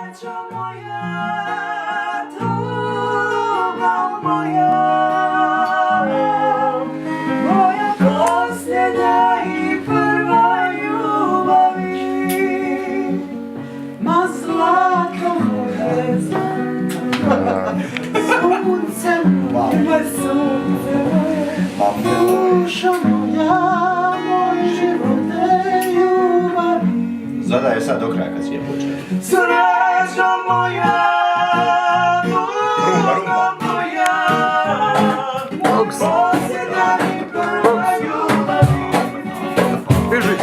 Srećo moja, tuga moja, moja posljednja i prva ljubavi, ma zlato moje, sunce moje, sunce moje, dušo moja, moj živote ljubavi. Zadaje sad do kraja kad si je počeo. Srećo moja, tuga moja, moja posljednja i prva ljubavi. Biži!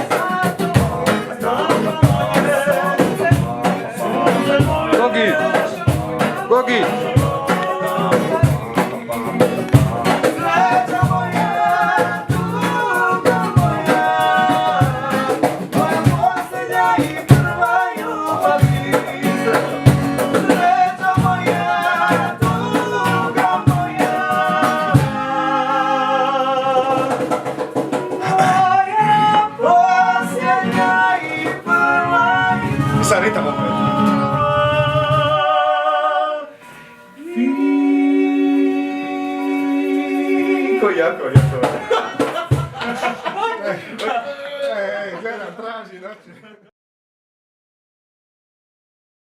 Gogi! Gogi! Sad ritam opet. Jako, jako.